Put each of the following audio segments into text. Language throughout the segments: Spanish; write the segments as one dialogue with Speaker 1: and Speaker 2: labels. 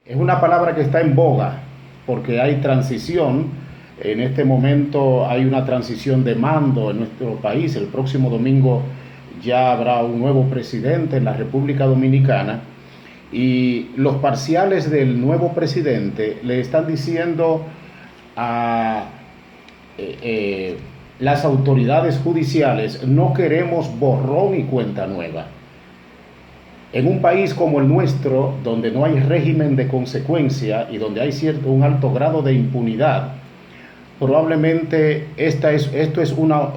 Speaker 1: Es una palabra que está en boga porque hay transición. En este momento hay una transición de mando en nuestro país. El próximo domingo ya habrá un nuevo presidente en la República Dominicana y los parciales del nuevo presidente le están diciendo a las autoridades judiciales: no queremos borrón y cuenta nueva. En un país como el nuestro, donde no hay régimen de consecuencia y donde hay un alto grado de impunidad, probablemente esto es una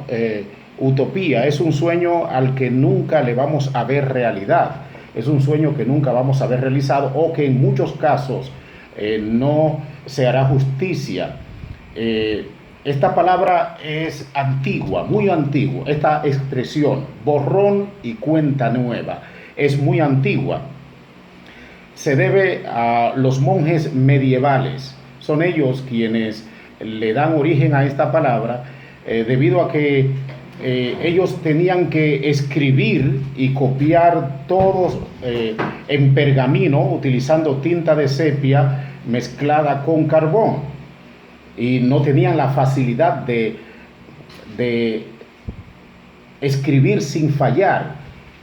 Speaker 1: utopía, es un sueño al que nunca le vamos a ver realidad, es un sueño que nunca vamos a ver realizado o que en muchos casos no se hará justicia. Esta palabra es antigua, muy antigua, esta expresión, borrón y cuenta nueva, es muy antigua. Se debe a los monjes medievales. Son ellos quienes le dan origen a esta palabra, debido a que ellos tenían que escribir y copiar todos en pergamino utilizando tinta de sepia mezclada con carbón, y no tenían la facilidad de escribir sin fallar,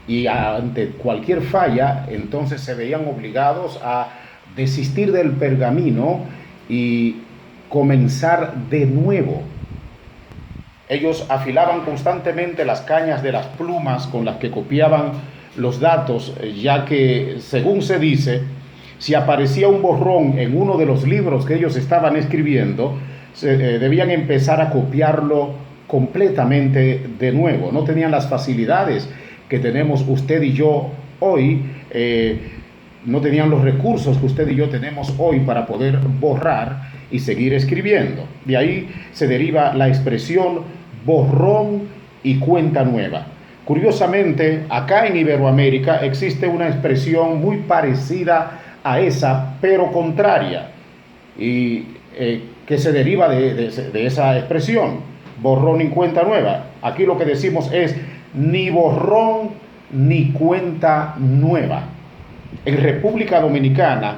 Speaker 1: y ante cualquier falla entonces se veían obligados a desistir del pergamino y comenzar de nuevo. Ellos afilaban constantemente las cañas de las plumas con las que copiaban los datos, ya que, según se dice, si aparecía un borrón en uno de los libros que ellos estaban escribiendo, debían empezar a copiarlo completamente de nuevo. No tenían las facilidades que tenemos usted y yo hoy, no tenían los recursos que usted y yo tenemos hoy para poder borrar y seguir escribiendo. De ahí se deriva la expresión borrón y cuenta nueva. Curiosamente, acá en Iberoamérica existe una expresión muy parecida a esa, pero contraria, y que se deriva de esa expresión, borrón y cuenta nueva. Aquí lo que decimos es ni borrón ni cuenta nueva. En República Dominicana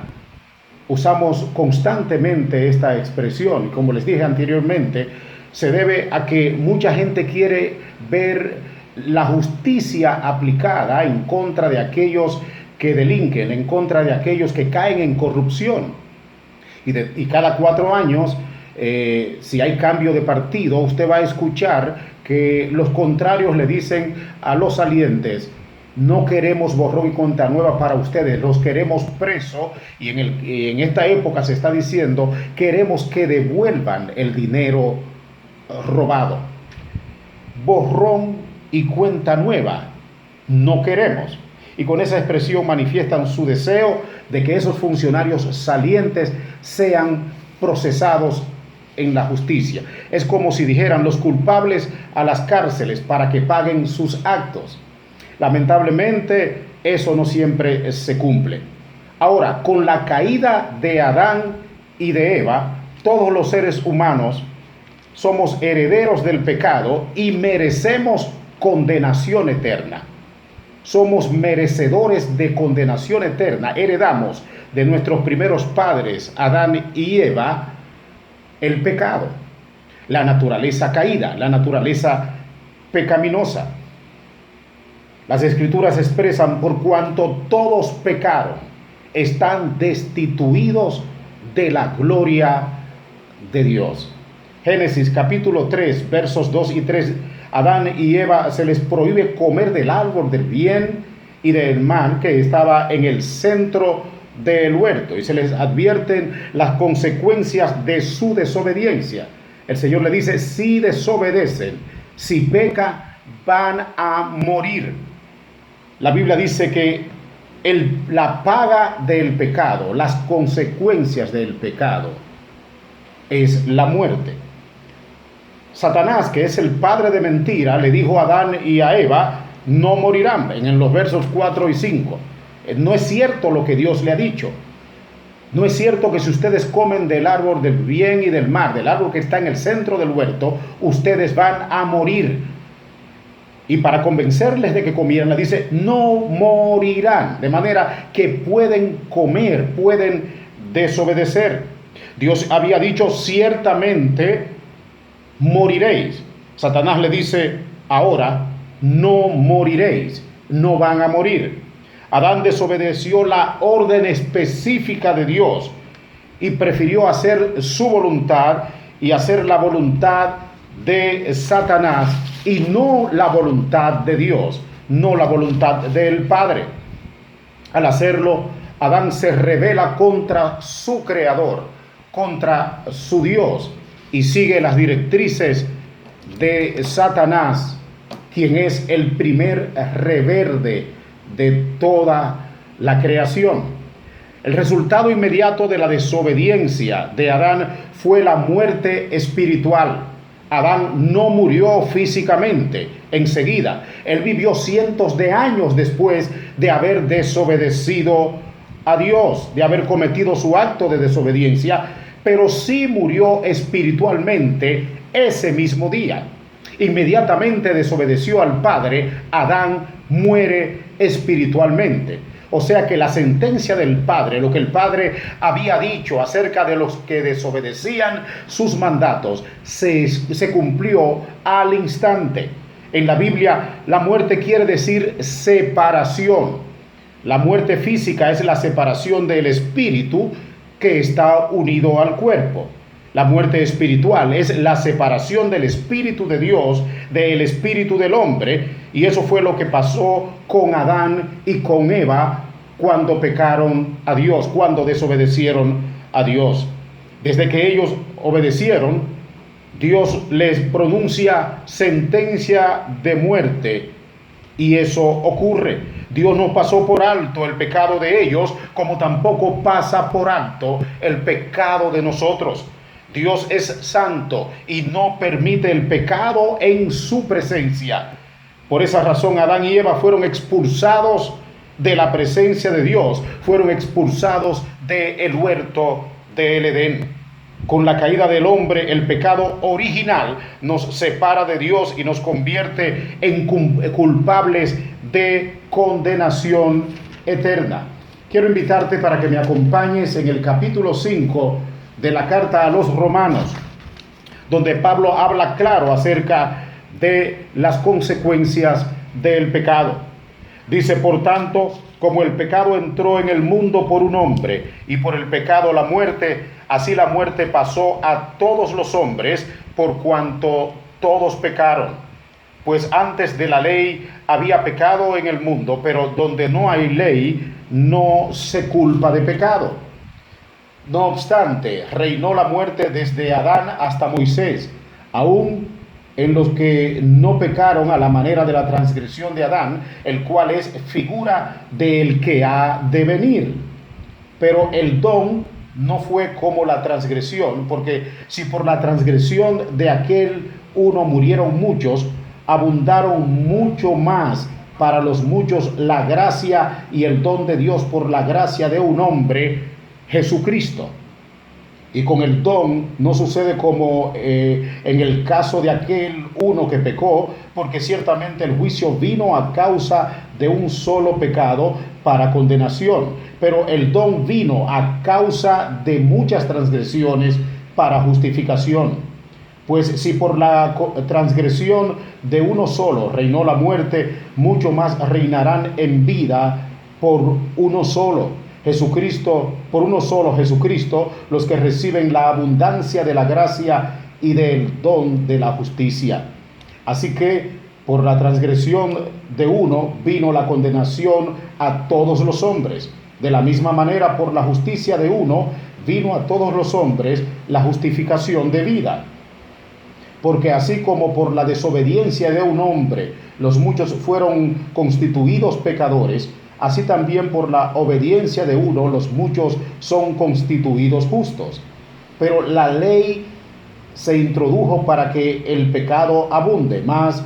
Speaker 1: usamos constantemente esta expresión, y como les dije anteriormente, se debe a que mucha gente quiere ver la justicia aplicada en contra de aquellos que delinquen, en contra de aquellos que caen en corrupción. Y cada 4 años, si hay cambio de partido, usted va a escuchar que los contrarios le dicen a los salientes: no queremos borrón y cuenta nueva para ustedes, los queremos presos. Y en esta época se está diciendo: queremos que devuelvan el dinero robado. Borrón y cuenta nueva no queremos. Y con esa expresión manifiestan su deseo de que esos funcionarios salientes sean procesados en la justicia. Es como si dijeran: los culpables a las cárceles para que paguen sus actos. Lamentablemente, eso no siempre se cumple. Ahora, con la caída de Adán y de Eva, todos los seres humanos somos herederos del pecado y merecemos condenación eterna. Somos merecedores de condenación eterna. Heredamos de nuestros primeros padres, Adán y Eva, el pecado, la naturaleza caída, la naturaleza pecaminosa. Las Escrituras expresan: por cuanto todos pecaron, están destituidos de la gloria de Dios. Génesis capítulo 3, versos 2 y 3. Adán y Eva se les prohíbe comer del árbol del bien y del mal que estaba en el centro del huerto, y se les advierten las consecuencias de su desobediencia. El Señor le dice: si desobedecen, si pecan, van a morir. La Biblia dice que la paga del pecado, las consecuencias del pecado, es la muerte. Satanás, que es el padre de mentira, le dijo a Adán y a Eva: no morirán, en los versos 4 y 5. No es cierto lo que Dios le ha dicho. No es cierto que si ustedes comen del árbol del bien y del mal, del árbol que está en el centro del huerto, ustedes van a morir. Y para convencerles de que comieran, le dice: no morirán. De manera que pueden comer, pueden desobedecer. Dios había dicho: ciertamente moriréis. Satanás le dice: ahora no moriréis, no van a morir. Adán desobedeció la orden específica de Dios y prefirió hacer su voluntad y hacer la voluntad de Satanás y no la voluntad de Dios, no la voluntad del Padre. Al hacerlo, Adán se rebela contra su creador, contra su Dios, y sigue las directrices de Satanás, quien es el primer reverde de toda la creación. El resultado inmediato de la desobediencia de Adán fue la muerte espiritual. Adán no murió físicamente enseguida. Él vivió cientos de años después de haber desobedecido a Dios, de haber cometido su acto de desobediencia, pero sí murió espiritualmente ese mismo día. Inmediatamente desobedeció al Padre, Adán muere espiritualmente. O sea que la sentencia del Padre, lo que el Padre había dicho acerca de los que desobedecían sus mandatos, se cumplió al instante. En la Biblia, la muerte quiere decir separación. La muerte física es la separación del espíritu que está unido al cuerpo. La muerte espiritual es la separación del Espíritu de Dios del espíritu del hombre, y eso fue lo que pasó con Adán y con Eva cuando pecaron a Dios, cuando desobedecieron a Dios. Desde que ellos obedecieron, Dios les pronuncia sentencia de muerte, y eso ocurre. Dios no pasó por alto el pecado de ellos, como tampoco pasa por alto el pecado de nosotros. Dios es santo y no permite el pecado en su presencia. Por esa razón, Adán y Eva fueron expulsados de la presencia de Dios, fueron expulsados del huerto del Edén. Con la caída del hombre, el pecado original nos separa de Dios y nos convierte en culpables de condenación eterna. Quiero invitarte para que me acompañes en el capítulo 5 de la carta a los Romanos, donde Pablo habla claro acerca de las consecuencias del pecado. Dice: por tanto, como el pecado entró en el mundo por un hombre, y por el pecado la muerte, así la muerte pasó a todos los hombres, por cuanto todos pecaron. Pues antes de la ley había pecado en el mundo, pero donde no hay ley, no se culpa de pecado. No obstante, reinó la muerte desde Adán hasta Moisés, aún en los que no pecaron a la manera de la transgresión de Adán, el cual es figura del que ha de venir. Pero el don no fue como la transgresión, porque si por la transgresión de aquel uno murieron muchos, abundaron mucho más para los muchos la gracia y el don de Dios por la gracia de un hombre, Jesucristo. Y con el don no sucede como en el caso de aquel uno que pecó, porque ciertamente el juicio vino a causa de un solo pecado para condenación, pero el don vino a causa de muchas transgresiones para justificación. Pues si por la transgresión de uno solo reinó la muerte, mucho más reinarán en vida por uno solo, Jesucristo, por uno solo Jesucristo, los que reciben la abundancia de la gracia y del don de la justicia. Así que por la transgresión de uno vino la condenación a todos los hombres. De la misma manera, por la justicia de uno vino a todos los hombres la justificación de vida. Porque así como por la desobediencia de un hombre los muchos fueron constituidos pecadores, así también por la obediencia de uno los muchos son constituidos justos. Pero la ley se introdujo para que el pecado abunde, mas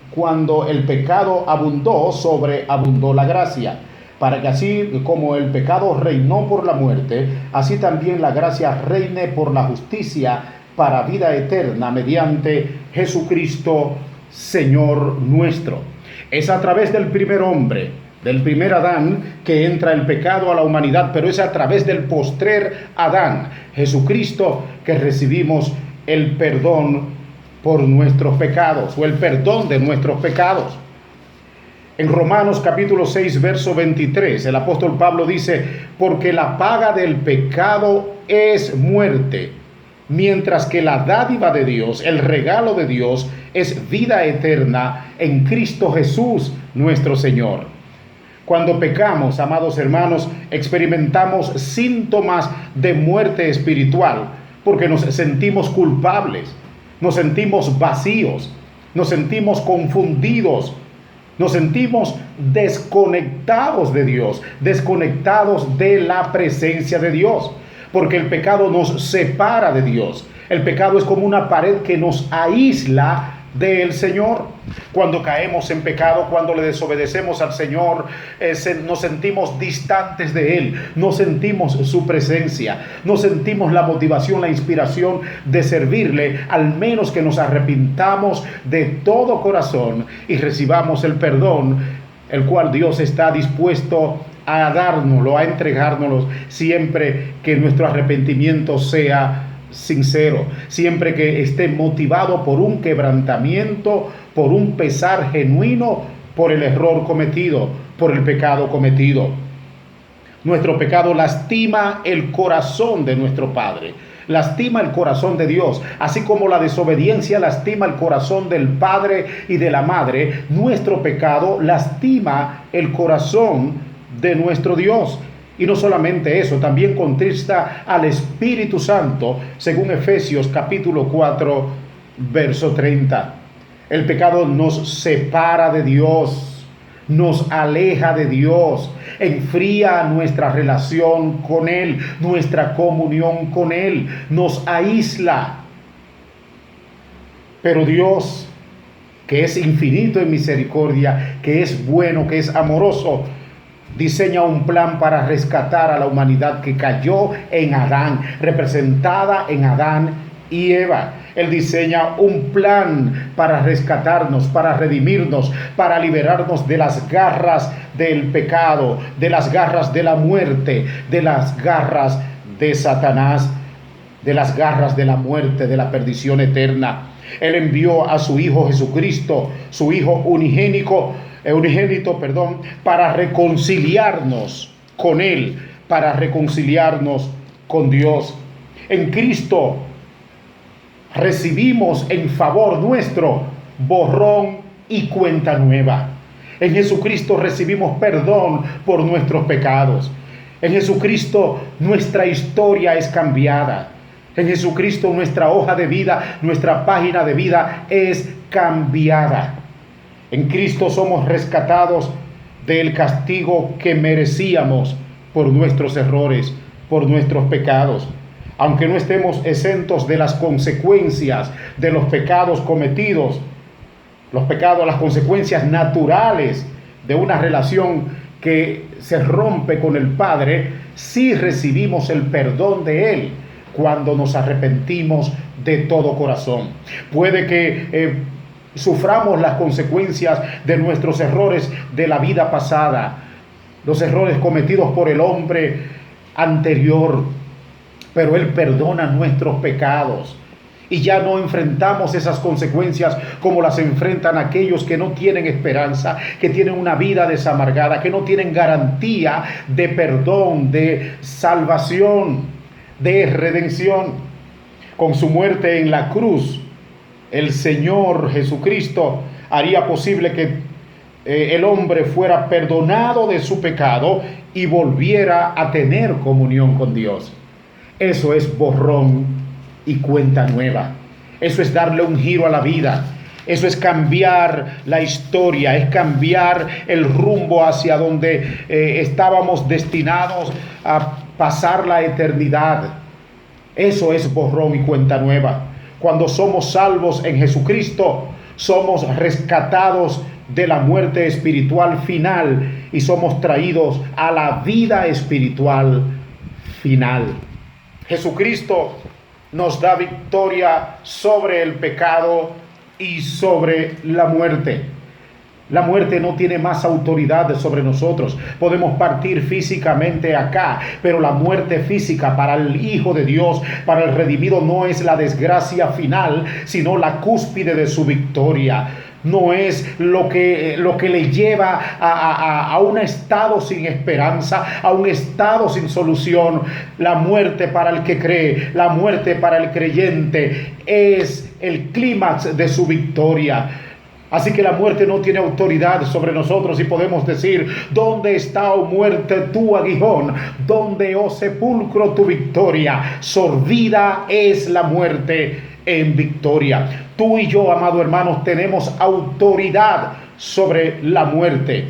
Speaker 1: cuando el pecado abundó, sobreabundó la gracia, para que así como el pecado reinó por la muerte, así también la gracia reine por la justicia para vida eterna mediante Jesucristo, Señor nuestro. Es a través del primer hombre, Del primer Adán que entra el pecado a la humanidad, pero es a través del postrer Adán, Jesucristo, que recibimos el perdón por nuestros pecados, o el perdón de nuestros pecados. En Romanos capítulo 6, verso 23, el apóstol Pablo dice: porque la paga del pecado es muerte, mientras que la dádiva de Dios, el regalo de Dios, es vida eterna en Cristo Jesús nuestro Señor. Cuando pecamos, amados hermanos, experimentamos síntomas de muerte espiritual, porque nos sentimos culpables, nos sentimos vacíos, nos sentimos confundidos, nos sentimos desconectados de Dios, desconectados de la presencia de Dios, porque el pecado nos separa de Dios. El pecado es como una pared que nos aísla del Señor. Cuando caemos en pecado, cuando le desobedecemos al Señor, nos sentimos distantes de Él, no sentimos su presencia, no sentimos la motivación, la inspiración de servirle, al menos que nos arrepintamos de todo corazón y recibamos el perdón, el cual Dios está dispuesto a dárnoslo, a entregárnoslo, siempre que nuestro arrepentimiento sea sincero, siempre que esté motivado por un quebrantamiento, por un pesar genuino, por el error cometido, por el pecado cometido. Nuestro pecado lastima el corazón de nuestro Padre, lastima el corazón de Dios, así como la desobediencia lastima el corazón del Padre y de la Madre. Nuestro pecado lastima el corazón de nuestro Dios. Y no solamente eso, también contrista al Espíritu Santo, según Efesios capítulo 4, verso 30. El pecado nos separa de Dios, nos aleja de Dios, enfría nuestra relación con Él, nuestra comunión con Él, nos aísla. Pero Dios, que es infinito en misericordia, que es bueno, que es amoroso, diseña un plan para rescatar a la humanidad que cayó en Adán, representada en Adán y Eva. Él diseña un plan para rescatarnos, para redimirnos, para liberarnos de las garras del pecado, de las garras de la muerte, de las garras de Satanás, de las garras de la muerte, de la perdición eterna. Él envió a su Hijo Jesucristo, su Hijo unigénito, para reconciliarnos con Él, para reconciliarnos con Dios. En Cristo recibimos en favor nuestro borrón y cuenta nueva. En Jesucristo recibimos perdón por nuestros pecados. En Jesucristo nuestra historia es cambiada. En Jesucristo nuestra hoja de vida, nuestra página de vida es cambiada. En Cristo somos rescatados del castigo que merecíamos por nuestros errores, por nuestros pecados. Aunque no estemos exentos de las consecuencias de los pecados cometidos, los pecados, las consecuencias naturales de una relación que se rompe con el Padre, sí recibimos el perdón de Él cuando nos arrepentimos de todo corazón. Puede que suframos las consecuencias de nuestros errores de la vida pasada, los errores cometidos por el hombre anterior, pero Él perdona nuestros pecados y ya no enfrentamos esas consecuencias como las enfrentan aquellos que no tienen esperanza, que tienen una vida desamargada, que no tienen garantía de perdón, de salvación, de redención. Con su muerte en la cruz, el Señor Jesucristo haría posible que el hombre fuera perdonado de su pecado y volviera a tener comunión con Dios. Eso es borrón y cuenta nueva. Eso es darle un giro a la vida. Eso es cambiar la historia, es cambiar el rumbo hacia donde estábamos destinados a pasar la eternidad. Eso es borrón y cuenta nueva. Cuando somos salvos en Jesucristo, somos rescatados de la muerte espiritual final y somos traídos a la vida espiritual final. Jesucristo nos da victoria sobre el pecado y sobre la muerte. La muerte no tiene más autoridad sobre nosotros. Podemos partir físicamente acá, pero la muerte física para el Hijo de Dios, para el redimido, no es la desgracia final, sino la cúspide de su victoria. No es lo que le lleva a un estado sin esperanza, a un estado sin solución. La muerte para el que cree, la muerte para el creyente es el clímax de su victoria. Así que la muerte no tiene autoridad sobre nosotros y podemos decir: ¿dónde está, oh muerte, tu aguijón? ¿Dónde, oh sepulcro, tu victoria? Sorbida es la muerte en victoria. Tú y yo, amado hermanos, tenemos autoridad sobre la muerte.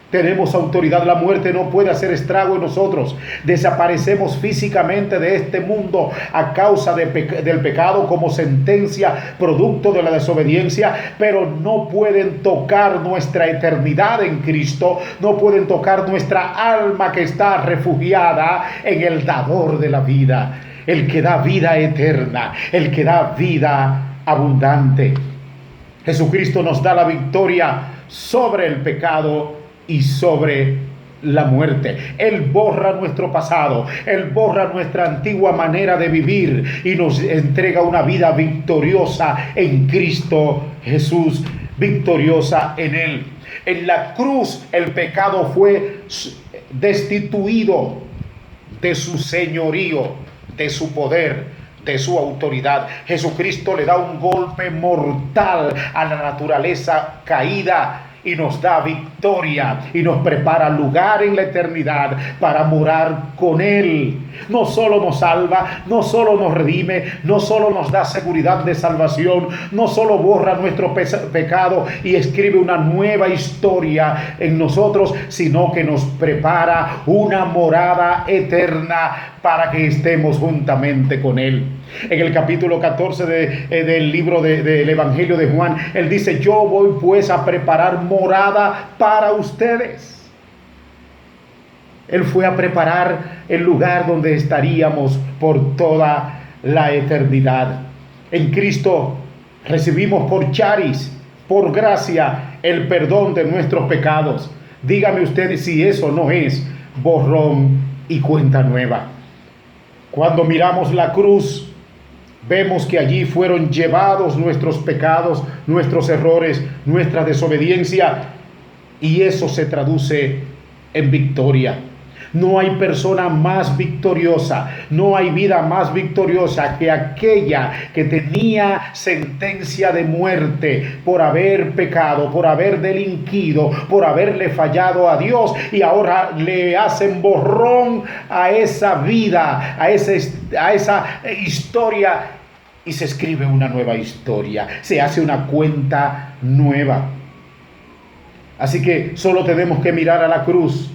Speaker 1: Tenemos autoridad. La muerte no puede hacer estrago en nosotros. Desaparecemos físicamente de este mundo a causa del pecado como sentencia, producto de la desobediencia, pero no pueden tocar nuestra eternidad en Cristo. No pueden tocar nuestra alma que está refugiada en el dador de la vida, el que da vida eterna, el que da vida abundante. Jesucristo nos da la victoria sobre el pecado y sobre la muerte. Él borra nuestro pasado, Él borra nuestra antigua manera de vivir y nos entrega una vida victoriosa en Cristo Jesús, victoriosa en Él. En la cruz el pecado fue destituido de su señorío, de su poder, de su autoridad. Jesucristo le da un golpe mortal a la naturaleza caída y nos da victoria y nos prepara lugar en la eternidad para morar con Él. No solo nos salva, no solo nos redime, no solo nos da seguridad de salvación, no solo borra nuestro pecado y escribe una nueva historia en nosotros, sino que nos prepara una morada eterna para que estemos juntamente con Él. En el capítulo 14 del libro del Evangelio de Juan, Él dice: yo voy pues a preparar morada para ustedes. Él fue a preparar el lugar donde estaríamos por toda la eternidad. En Cristo recibimos por charis, por gracia, el perdón de nuestros pecados. Dígame usted si eso no es borrón y cuenta nueva. Cuando miramos la cruz, vemos que allí fueron llevados nuestros pecados, nuestros errores, nuestra desobediencia, y eso se traduce en victoria. No hay persona más victoriosa, no hay vida más victoriosa que aquella que tenía sentencia de muerte por haber pecado, por haber delinquido, por haberle fallado a Dios, y ahora le hacen borrón a esa vida, a esa historia, y se escribe una nueva historia, se hace una cuenta nueva. Así que solo tenemos que mirar a la cruz,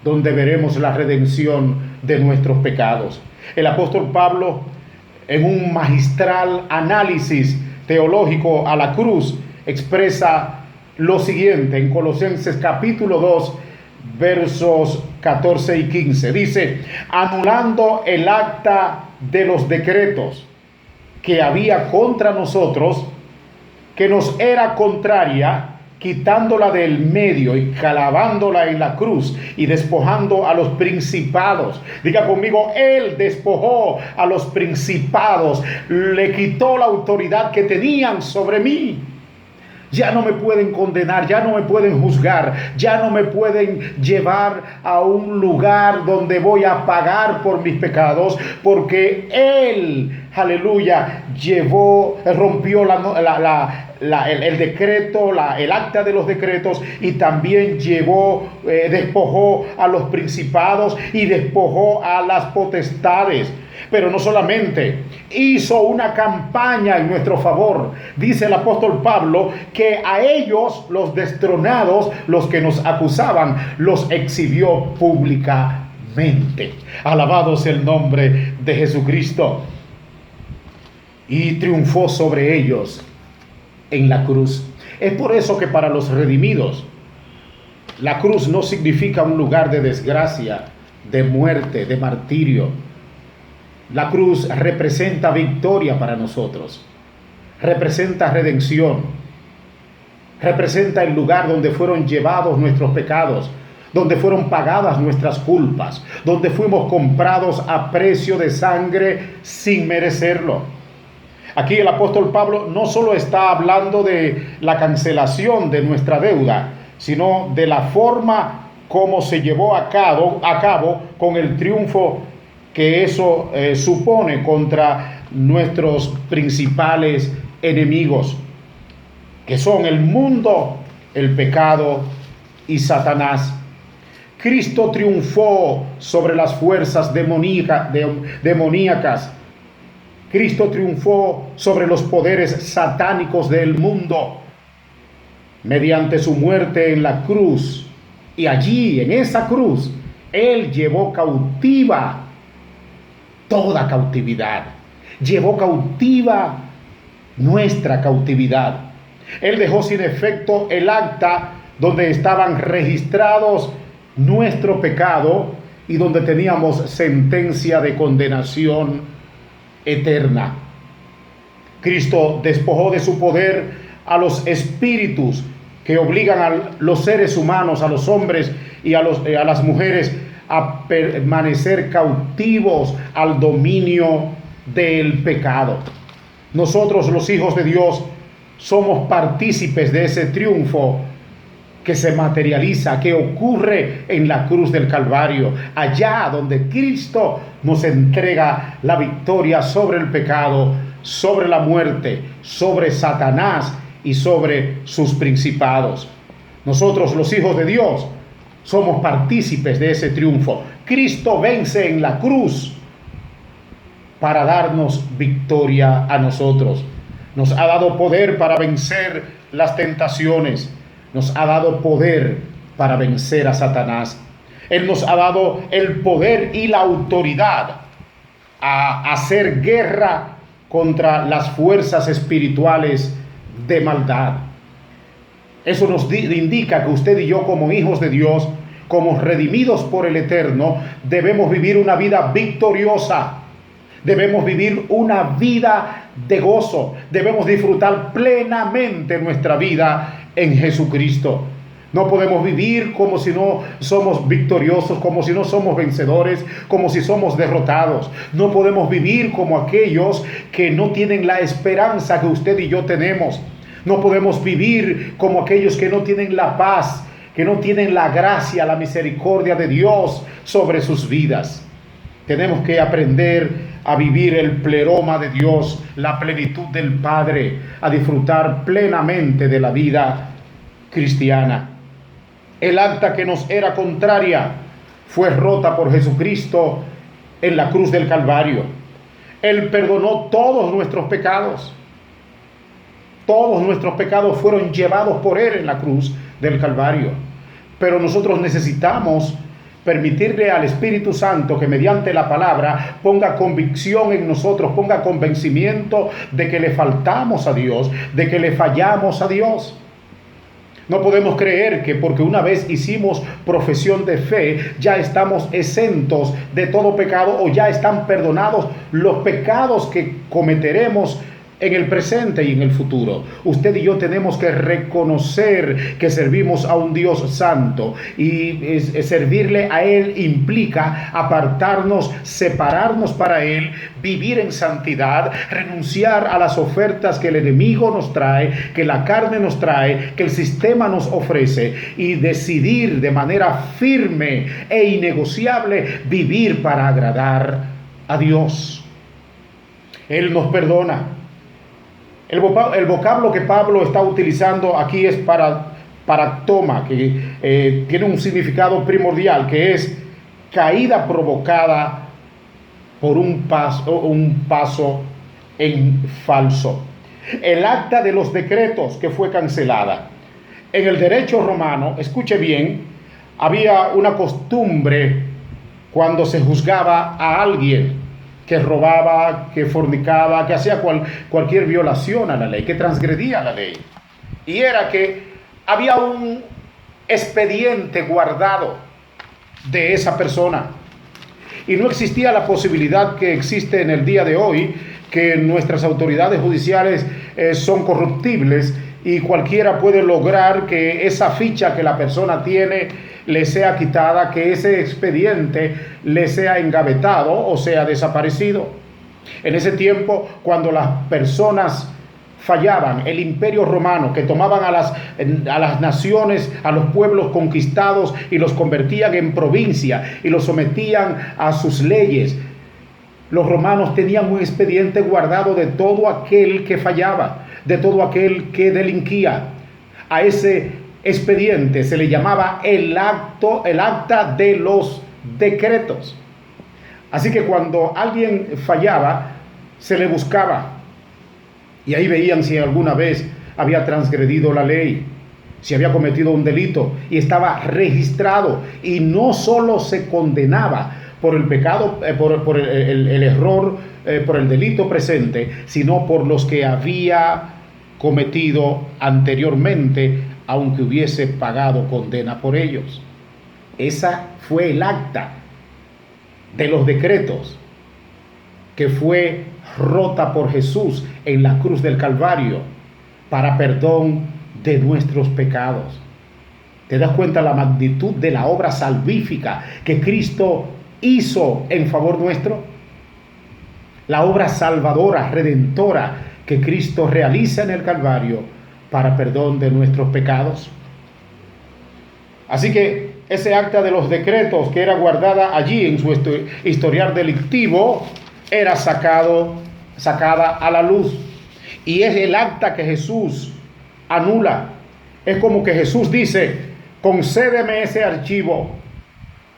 Speaker 1: donde veremos la redención de nuestros pecados. El apóstol Pablo, en un magistral análisis teológico a la cruz, expresa lo siguiente en Colosenses capítulo 2, versos 14 y 15. Dice: anulando el acta de los decretos que había contra nosotros, que nos era contraria, quitándola del medio y clavándola en la cruz y despojando a los principados. Diga conmigo: Él despojó a los principados, le quitó la autoridad que tenían sobre mí. Ya no me pueden condenar, ya no me pueden juzgar, ya no me pueden llevar a un lugar donde voy a pagar por mis pecados, porque Él, aleluya, rompió el decreto, el acta de los decretos, y también despojó a los principados y despojó a las potestades. Pero no solamente, hizo una campaña en nuestro favor. Dice el apóstol Pablo que a ellos, los destronados, los que nos acusaban, los exhibió públicamente. Alabado sea el nombre de Jesucristo. Y triunfó sobre ellos en la cruz. Es por eso que para los redimidos, la cruz no significa un lugar de desgracia, de muerte, de martirio. La cruz representa victoria para nosotros, representa redención. Representa el lugar donde fueron llevados nuestros pecados, donde fueron pagadas nuestras culpas, donde fuimos comprados a precio de sangre sin merecerlo. Aquí el apóstol Pablo no solo está hablando de la cancelación de nuestra deuda, sino de la forma como se llevó a cabo con el triunfo que eso supone contra nuestros principales enemigos, que son el mundo, el pecado y Satanás. Cristo triunfó sobre las fuerzas demoníacas. Cristo triunfó sobre los poderes satánicos del mundo mediante su muerte en la cruz. Y allí, en esa cruz, Él llevó cautiva toda cautividad. Llevó cautiva nuestra cautividad. Él dejó sin efecto el acta donde estaban registrados nuestro pecado y donde teníamos sentencia de condenación eterna. Cristo despojó de su poder a los espíritus que obligan a los seres humanos, a los hombres y a las mujeres a permanecer cautivos al dominio del pecado. Nosotros, los hijos de Dios, somos partícipes de ese triunfo que se materializa, que ocurre en la cruz del Calvario, allá donde Cristo nos entrega la victoria sobre el pecado, sobre la muerte, sobre Satanás y sobre sus principados. Nosotros, los hijos de Dios, somos partícipes de ese triunfo. Cristo vence en la cruz para darnos victoria a nosotros. Nos ha dado poder para vencer las tentaciones. Nos ha dado poder para vencer a Satanás. Él nos ha dado el poder y la autoridad a hacer guerra contra las fuerzas espirituales de maldad. Eso nos indica que usted y yo, como hijos de Dios, como redimidos por el Eterno, debemos vivir una vida victoriosa. Debemos vivir una vida de gozo. Debemos disfrutar plenamente nuestra vida en Jesucristo. No podemos vivir como si no somos victoriosos, como si no somos vencedores, como si somos derrotados. No podemos vivir como aquellos que no tienen la esperanza que usted y yo tenemos. No podemos vivir como aquellos que no tienen la paz, que no tienen la gracia, la misericordia de Dios sobre sus vidas. Tenemos que aprender a vivir el pleroma de Dios, la plenitud del Padre, a disfrutar plenamente de la vida cristiana. El acta que nos era contraria fue rota por Jesucristo en la cruz del Calvario. Él perdonó todos nuestros pecados. Todos nuestros pecados fueron llevados por Él en la cruz del Calvario. Pero nosotros necesitamos permitirle al Espíritu Santo que mediante la palabra ponga convicción en nosotros, ponga convencimiento de que le faltamos a Dios, de que le fallamos a Dios. No podemos creer que porque una vez hicimos profesión de fe, ya estamos exentos de todo pecado o ya están perdonados los pecados que cometeremos en el presente y en el futuro. Usted y yo tenemos que reconocer que servimos a un Dios santo y servirle a Él implica apartarnos, separarnos para Él, vivir en santidad, renunciar a las ofertas que el enemigo nos trae, que la carne nos trae, que el sistema nos ofrece y decidir de manera firme e innegociable vivir para agradar a Dios. Él nos perdona. El vocablo que Pablo está utilizando aquí es paractoma, que tiene un significado primordial, que es caída provocada por un paso en falso. El acta de los decretos que fue cancelada. En el derecho romano, escuche bien, había una costumbre cuando se juzgaba a alguien que robaba, que fornicaba, que hacía cualquier violación a la ley, que transgredía la ley. Y era que había un expediente guardado de esa persona. Y no existía la posibilidad que existe en el día de hoy, que nuestras autoridades judiciales son corruptibles y cualquiera puede lograr que esa ficha que la persona tiene le sea quitada, que ese expediente le sea engavetado o sea desaparecido. En ese tiempo, cuando las personas fallaban, el imperio romano, que tomaban a las naciones, a los pueblos conquistados y los convertían en provincia y los sometían a sus leyes, los romanos tenían un expediente guardado de todo aquel que fallaba, de todo aquel que delinquía. A ese expediente se le llamaba el acta de los decretos. Así que cuando alguien fallaba, se le buscaba. Y ahí veían si alguna vez había transgredido la ley, si había cometido un delito, y estaba registrado. Y no solo se condenaba por el pecado, por el error, por el delito presente, sino por los que había cometido anteriormente, aunque hubiese pagado condena por ellos. Esa fue el acta de los decretos que fue rota por Jesús en la cruz del Calvario para perdón de nuestros pecados. ¿Te das cuenta la magnitud de la obra salvífica que Cristo hizo en favor nuestro? La obra salvadora, redentora que Cristo realiza en el Calvario para perdón de nuestros pecados. Así que ese acta de los decretos que era guardada allí en su historial delictivo era sacada a la luz. Y es el acta que Jesús anula. Es como que Jesús dice: concédeme ese archivo,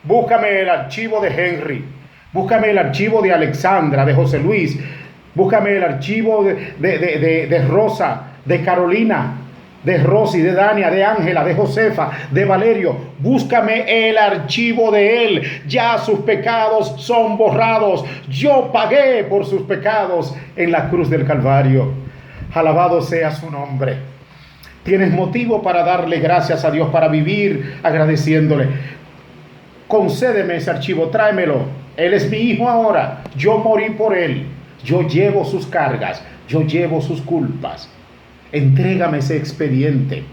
Speaker 1: búscame el archivo de Henry, búscame el archivo de Alexandra, de José Luis, búscame el archivo de Rosa, de Carolina, de Rosy, de Dania, de Ángela, de Josefa, de Valerio. Búscame el archivo de él. Ya sus pecados son borrados. Yo pagué por sus pecados en la cruz del Calvario. Alabado sea su nombre. Tienes motivo para darle gracias a Dios, para vivir agradeciéndole. Concédeme ese archivo, tráemelo. Él es mi hijo ahora. Yo morí por él. Yo llevo sus cargas. Yo llevo sus culpas. Entrégame ese expediente.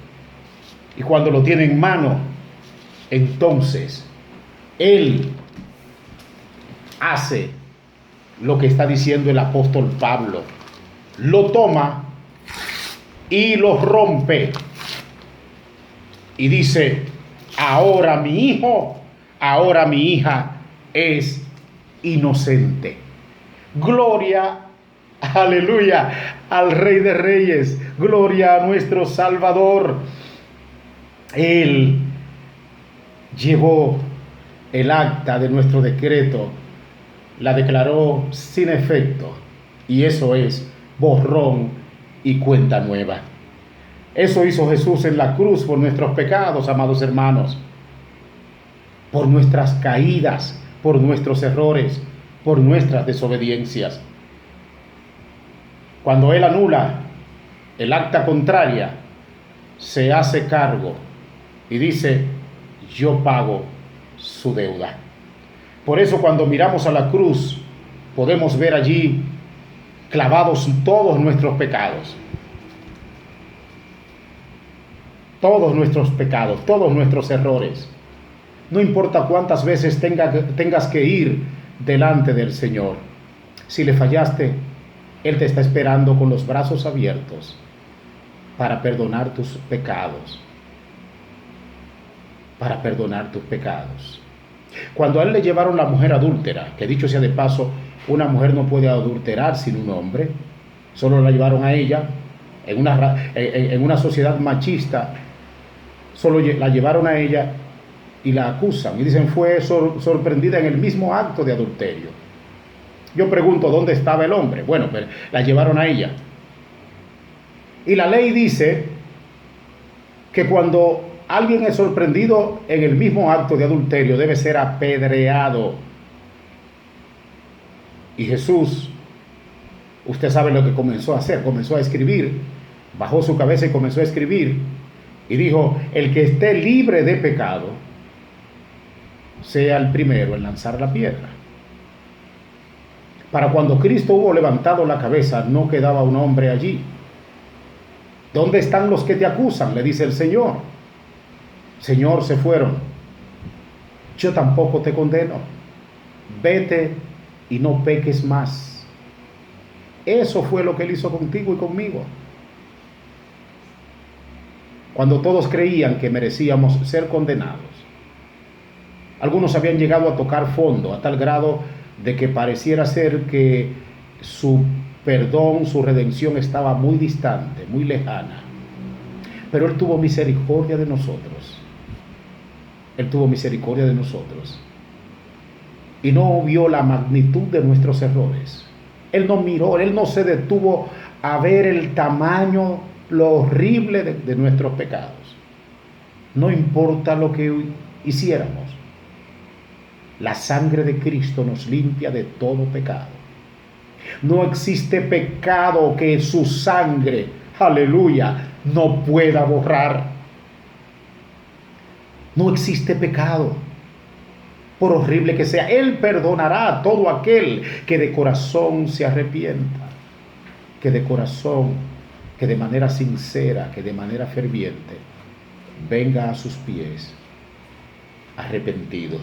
Speaker 1: Y cuando lo tiene en mano, entonces él hace lo que está diciendo el apóstol Pablo. Lo toma y lo rompe. Y dice: ahora mi hijo, ahora mi hija es inocente. Gloria, aleluya, al Rey de Reyes. Gloria a nuestro Salvador. Él llevó el acta de nuestro decreto, la declaró sin efecto, y eso es borrón y cuenta nueva. Eso hizo Jesús en la cruz por nuestros pecados, amados hermanos, por nuestras caídas, por nuestros errores, por nuestras desobediencias. Cuando Él anula el acta contraria, se hace cargo y dice: yo pago su deuda. Por eso, cuando miramos a la cruz, podemos ver allí clavados todos nuestros pecados. Todos nuestros pecados, todos nuestros errores. No importa cuántas veces tengas que ir delante del Señor. Si le fallaste, Él te está esperando con los brazos abiertos para perdonar tus pecados. Para perdonar tus pecados. Cuando a Él le llevaron la mujer adúltera, que dicho sea de paso, una mujer no puede adulterar sin un hombre, solo la llevaron a ella, en una sociedad machista, solo la llevaron a ella y la acusan, y dicen fue sorprendida en el mismo acto de adulterio. Yo pregunto, ¿dónde estaba el hombre? Bueno, pues la llevaron a ella. Y la ley dice que cuando alguien es sorprendido en el mismo acto de adulterio, debe ser apedreado. Y Jesús, usted sabe lo que comenzó a hacer, comenzó a escribir, bajó su cabeza y comenzó a escribir, y dijo: el que esté libre de pecado, sea el primero en lanzar la piedra. Para cuando Cristo hubo levantado la cabeza, no quedaba un hombre allí. ¿Dónde están los que te acusan?, le dice el Señor. Señor, se fueron. Yo tampoco te condeno. Vete y no peques más. Eso fue lo que Él hizo contigo y conmigo. Cuando todos creían que merecíamos ser condenados, algunos habían llegado a tocar fondo a tal grado de que pareciera ser que su perdón, su redención estaba muy distante, muy lejana. Pero Él tuvo misericordia de nosotros. Él tuvo misericordia de nosotros. Y no vio la magnitud de nuestros errores. Él no miró, Él no se detuvo a ver el tamaño, lo horrible de nuestros pecados. No importa lo que hiciéramos. La sangre de Cristo nos limpia de todo pecado. No existe pecado que su sangre, aleluya, no pueda borrar. No existe pecado, por horrible que sea. Él perdonará a todo aquel que de corazón se arrepienta, que de corazón, que de manera sincera, que de manera ferviente, venga a sus pies arrepentido.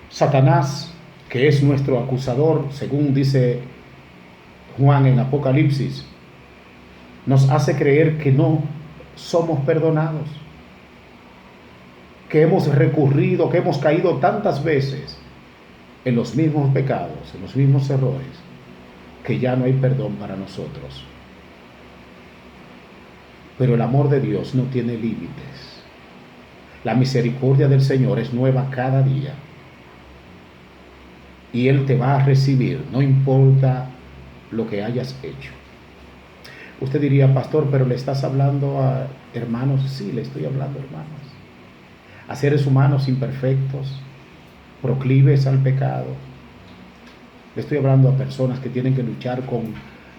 Speaker 1: Satanás, que es nuestro acusador, según dice Juan en Apocalipsis, nos hace creer que no somos perdonados, que hemos recurrido, que hemos caído tantas veces en los mismos pecados, en los mismos errores, que ya no hay perdón para nosotros. Pero el amor de Dios no tiene límites. La misericordia del Señor es nueva cada día. Y Él te va a recibir, no importa lo que hayas hecho. Usted diría, pastor, pero le estás hablando a hermanos. Sí, le estoy hablando a hermanos. A seres humanos imperfectos, proclives al pecado. Le estoy hablando a personas que tienen que luchar con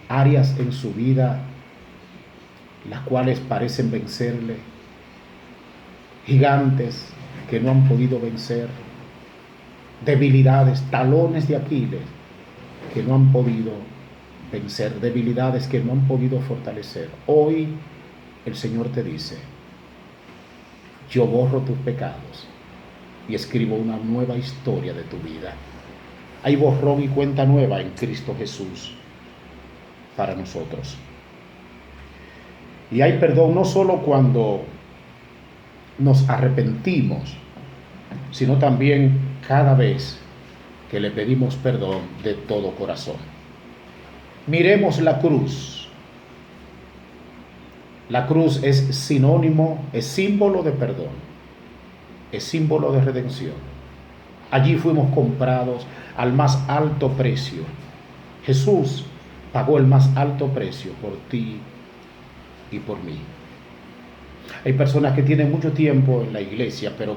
Speaker 1: áreas en su vida las cuales parecen vencerle. Gigantes que no han podido vencer. Debilidades, talones de Aquiles que no han podido vencer, debilidades que no han podido fortalecer. Hoy el Señor te dice, yo borro tus pecados y escribo una nueva historia de tu vida. Hay borrón y cuenta nueva en Cristo Jesús para nosotros. Y hay perdón no solo cuando nos arrepentimos, sino también cada vez que le pedimos perdón de todo corazón. Miremos la cruz. La cruz es sinónimo, es símbolo de perdón, es símbolo de redención. Allí fuimos comprados al más alto precio. Jesús pagó el más alto precio por ti y por mí. Hay personas que tienen mucho tiempo en la iglesia, pero